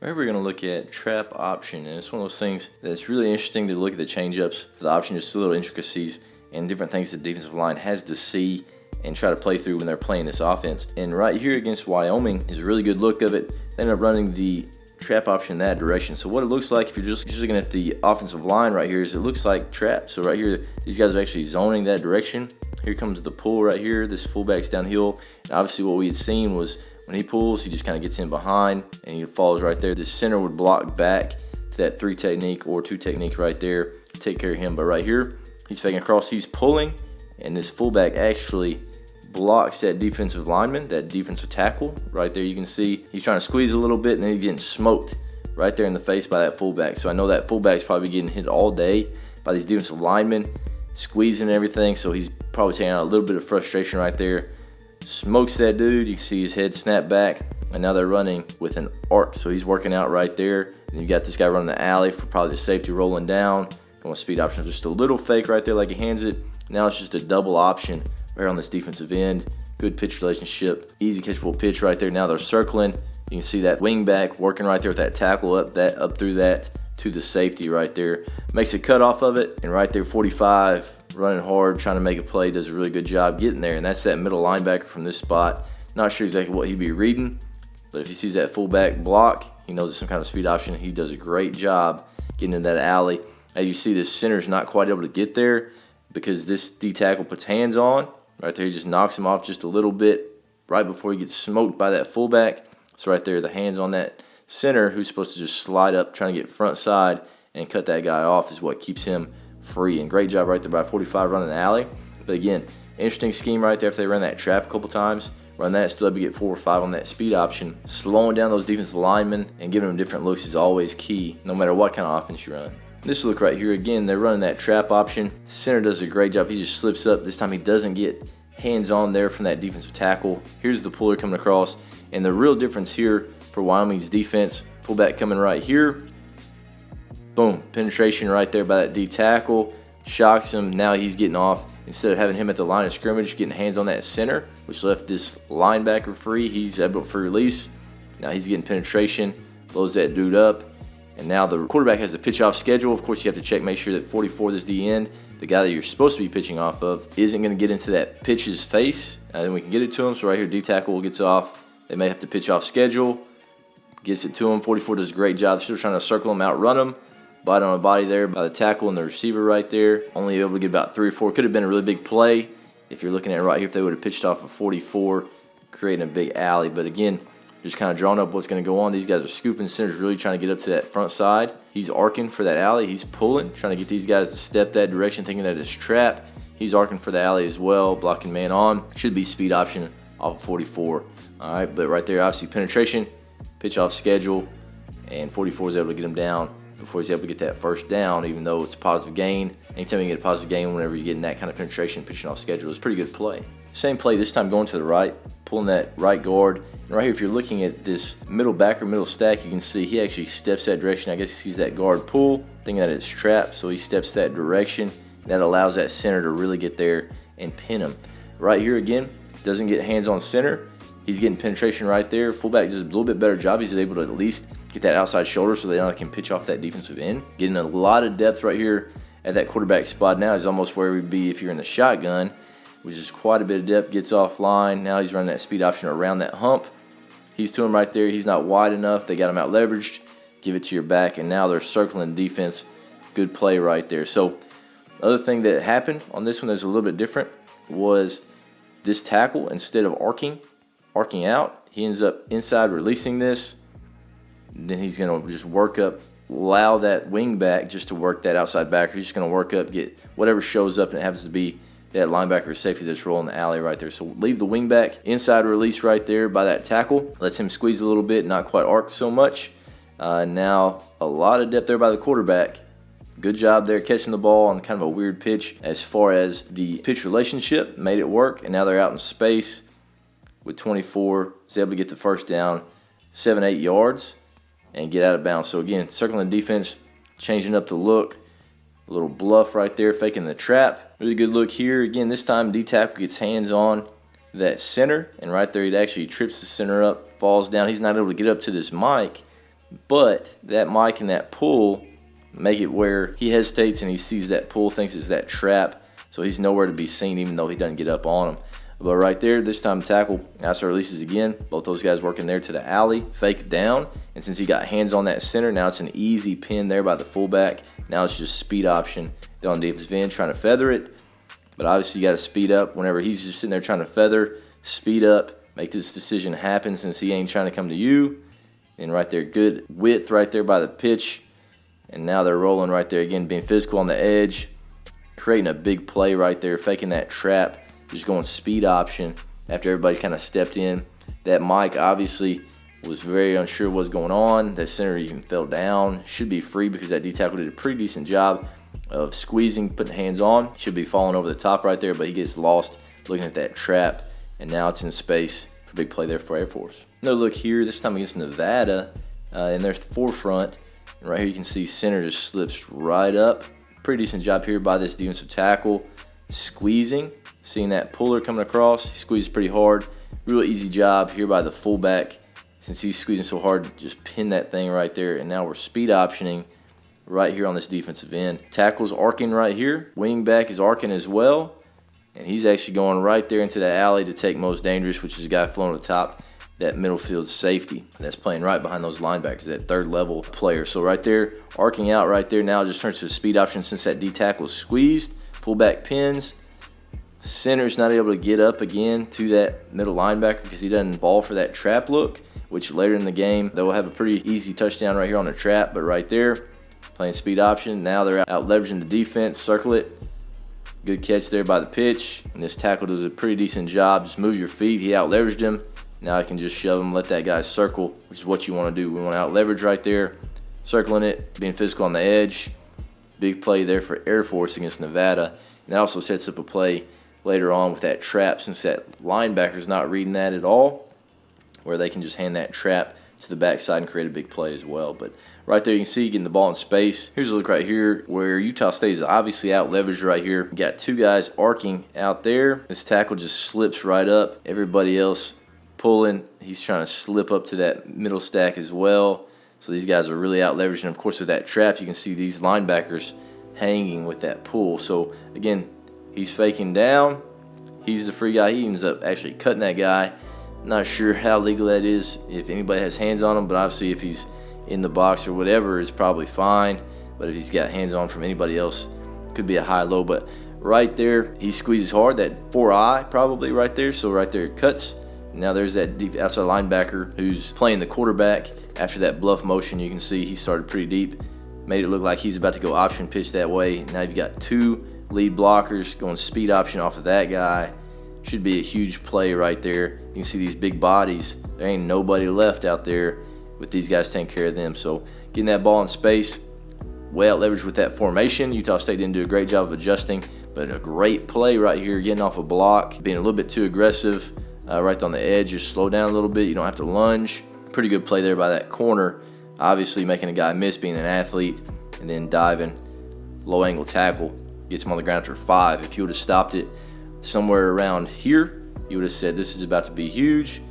Right here we're going to look at trap option, and it's one of those things that's really interesting to look at the change-ups for the option, just little intricacies and different things the defensive line has to see and try to play through when they're playing this offense. And right here against Wyoming is a really good look of it. They end up running the trap option in that direction. So what it looks like if you're just looking at the offensive line right here is it looks like trap. So right here, these guys are actually zoning that direction. Here comes the pull right here. This fullback's downhill. And obviously what we had seen was when he pulls, he just kind of gets in behind and he falls right there. The center would block back to that 3 technique or 2 technique right there to take care of him. But right here, he's faking across, he's pulling, and this fullback actually blocks that defensive lineman, that defensive tackle. Right there you can see he's trying to squeeze a little bit and then he's getting smoked right there in the face by that fullback. So I know that fullback's probably getting hit all day by these defensive linemen, squeezing everything. So he's probably taking out a little bit of frustration right there. Smokes that dude. You can see his head snap back, and now they're running with an arc. So he's working out right there. And you got this guy running the alley for probably the safety rolling down. Going speed option, just a little fake right there like he hands it. Now it's just a double option right on this defensive end. Good pitch relationship, easy catchable pitch right there. Now they're circling. You can see that wing back working right there with that tackle up through that to the safety right there. Makes a cut off of it, and right there 45 running hard, trying to make a play, does a really good job getting there. And that's that middle linebacker from this spot. Not sure exactly what he'd be reading, but if he sees that fullback block, he knows it's some kind of speed option. He does a great job getting in that alley. As you see, this center's not quite able to get there because this D tackle puts hands on. Right there, he just knocks him off just a little bit right before he gets smoked by that fullback. So right there, the hands on that center who's supposed to just slide up, trying to get front side and cut that guy off is what keeps him free. And great job right there by 45 running the alley. But again, interesting scheme right there. If they run that trap a couple times, run that, still able to get 4 or 5 on that speed option. Slowing down those defensive linemen and giving them different looks is always key, no matter what kind of offense you run. This look right here, again, they're running that trap option. Center does a great job. He just slips up. This time he doesn't get hands on there from that defensive tackle. Here's the puller coming across. And the real difference here for Wyoming's defense, fullback coming right here. Boom, penetration right there by that D tackle. Shocks him. Now he's getting off. Instead of having him at the line of scrimmage, getting hands on that center, which left this linebacker free, he's able to free release. Now he's getting penetration, blows that dude up. And now the quarterback has the pitch off schedule. Of course, you have to check, make sure that 44, this D end, the guy that you're supposed to be pitching off of, isn't going to get into that pitch's face. And then we can get it to him. So right here, D tackle gets off. They may have to pitch off schedule. Gets it to him. 44 does a great job. Still trying to circle him, outrun him. Bite on a body there by the tackle and the receiver right there. Only able to get about 3 or 4. Could have been a really big play if you're looking at it right here. If they would have pitched off a 44, creating a big alley. But again, just kind of drawing up what's going to go on. These guys are scooping. Center's really trying to get up to that front side. He's arcing for that alley. He's pulling, trying to get these guys to step that direction, thinking that it's trap. He's arcing for the alley as well, blocking man on. Should be speed option off of 44. All right, but right there, obviously penetration, pitch off schedule, and 44 is able to get him down before he's able to get that first down, even though it's a positive gain. Anytime you get a positive gain, whenever you're getting that kind of penetration, pitching off schedule, is a pretty good play. Same play, this time going to the right, pulling that right guard. And right here, if you're looking at this middle backer, middle stack, you can see he actually steps that direction. I guess he sees that guard pull, thinking that it's trapped, so he steps that direction. That allows that center to really get there and pin him. Right here again, doesn't get hands on center. He's getting penetration right there. Fullback does a little bit better job. He's able to at least get that outside shoulder so they can pitch off that defensive end. Getting a lot of depth right here at that quarterback spot now is almost where we'd be if you're in the shotgun, which is quite a bit of depth. Gets offline. Now he's running that speed option around that hump. He's to him right there. He's not wide enough. They got him out leveraged. Give it to your back, and now they're circling defense. Good play right there. So the other thing that happened on this one that's a little bit different was this tackle, instead of arcing out, he ends up inside releasing this. Then he's going to just work up, allow that wing back just to work that outside backer. He's just going to work up, get whatever shows up, and it happens to be that linebacker or safety that's rolling the alley right there. So leave the wing back, inside release right there by that tackle. Lets him squeeze a little bit, not quite arc so much. Now a lot of depth there by the quarterback. Good job there catching the ball on kind of a weird pitch as far as the pitch relationship. Made it work, and now they're out in space with 24. Is able to get the first down, 7-8 yards, and get out of bounds. So again, circling the defense, changing up the look. A little bluff right there, faking the trap. Really good look here. Again, this time D-tackle gets hands on that center, and right there he actually trips the center up, falls down. He's not able to get up to this mic, But that Mike and that pull make it where he hesitates and he sees that pull, thinks it's that trap, so he's nowhere to be seen even though he doesn't get up on him. But right there, this time tackle, outside releases again. Both those guys working there to the alley, fake down. And since he got hands on that center, now it's an easy pin there by the fullback. Now it's just speed option. They're on defensive end trying to feather it. But obviously you got to speed up whenever he's just sitting there trying to feather. Speed up, make this decision happen since he ain't trying to come to you. And right there, good width right there by the pitch. And now they're rolling right there again, being physical on the edge. Creating a big play right there, faking that trap. Just going speed option after everybody kind of stepped in. That Mike obviously was very unsure what's going on. That center even fell down. Should be free because that D tackle did a pretty decent job of squeezing, putting hands on. Should be falling over the top right there, but he gets lost looking at that trap. And now it's in space for a big play there for Air Force. Another look here, this time against Nevada in their forefront. And right here you can see center just slips right up. Pretty decent job here by this defensive tackle. Squeezing. Seeing that puller coming across, he squeezes pretty hard. Real easy job here by the fullback. Since he's squeezing so hard, just pin that thing right there. And now we're speed optioning right here on this defensive end. Tackle's arcing right here. Wing back is arcing as well. And he's actually going right there into the alley to take most dangerous, which is a guy floating to the top, that middle field safety. That's playing right behind those linebackers, that third level player. So right there, arcing out right there. Now it just turns to a speed option since that D tackle is squeezed. Fullback pins. Center's not able to get up again to that middle linebacker because he doesn't fall for that trap look, which later in the game, they will have a pretty easy touchdown right here on the trap. But right there, playing speed option. Now they're out leveraging the defense, circle it. Good catch there by the pitch. And this tackle does a pretty decent job. Just move your feet. He out leveraged him. Now I can just shove him, let that guy circle, which is what you want to do. We want to out leverage right there, circling it, being physical on the edge. Big play there for Air Force against Nevada. And that also sets up a play later on with that trap, since that linebacker's not reading that at all, where they can just hand that trap to the backside and create a big play as well. But right there you can see getting the ball in space. Here's a look right here where Utah State is obviously out leveraged right here. You got two guys arcing out there. This tackle just slips right up. Everybody else pulling. He's trying to slip up to that middle stack as well. So these guys are really out leveraged. And of course with that trap you can see these linebackers hanging with that pull. So again, he's faking down. He's the free guy. He ends up actually cutting that guy. Not sure how legal that is if anybody has hands on him, but obviously if he's in the box or whatever, it's probably fine. But if he's got hands on from anybody else, it could be a high-low. But right there, he squeezes hard. That 4-eye probably right there. So right there it cuts. Now there's that deep outside linebacker who's playing the quarterback. After that bluff motion, you can see he started pretty deep. Made it look like he's about to go option pitch that way. Now you've got two lead blockers going speed option off of that guy. Should be a huge play right there. You can see these big bodies. There ain't nobody left out there with these guys taking care of them. So getting that ball in space, way out leveraged with that formation. Utah State didn't do a great job of adjusting, but a great play right here, getting off a block, being a little bit too aggressive right on the edge. Just slow down a little bit. You don't have to lunge. Pretty good play there by that corner. Obviously making a guy miss, being an athlete, and then diving, low angle tackle. Gets him on the ground after 5. If you would have stopped it somewhere around here, you would have said this is about to be huge.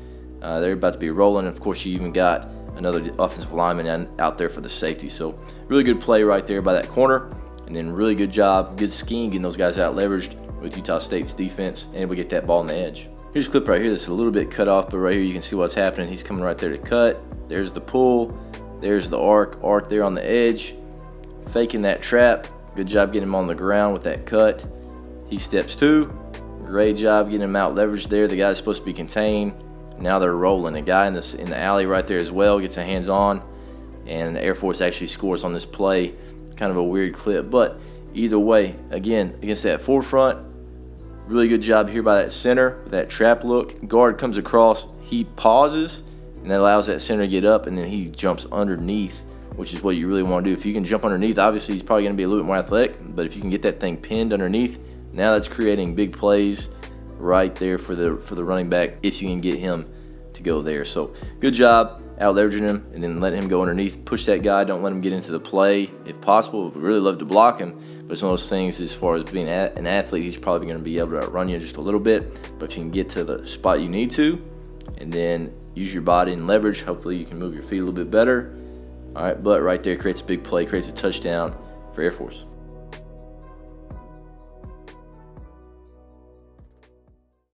They're about to be rolling. And of course, you even got another offensive lineman out there for the safety. So really good play right there by that corner. And then really good job, good scheme getting those guys out leveraged with Utah State's defense, and able to get that ball on the edge. Here's a clip right here that's a little bit cut off, but right here you can see what's happening. He's coming right there to cut. There's the pull. There's the arc there on the edge. Faking that trap. Good job getting him on the ground with that cut. He steps 2. Great job getting him out leveraged there. The guy's supposed to be contained. Now they're rolling. A guy in the alley right there as well gets a hands on, and Air Force actually scores on this play. Kind of a weird clip, but either way, again, against that forefront, really good job here by that center with that trap look. Guard comes across, he pauses, and that allows that center to get up, and then he jumps underneath, which is what you really want to do. If you can jump underneath, obviously he's probably going to be a little bit more athletic, but if you can get that thing pinned underneath, now that's creating big plays right there for the running back if you can get him to go there. So good job out leveraging him and then letting him go underneath. Push that guy, don't let him get into the play if possible. We'd really love to block him, but it's one of those things as far as being an athlete, he's probably going to be able to outrun you just a little bit, but if you can get to the spot you need to and then use your body and leverage, hopefully you can move your feet a little bit better. All right, but right there creates a big play, creates a touchdown for Air Force.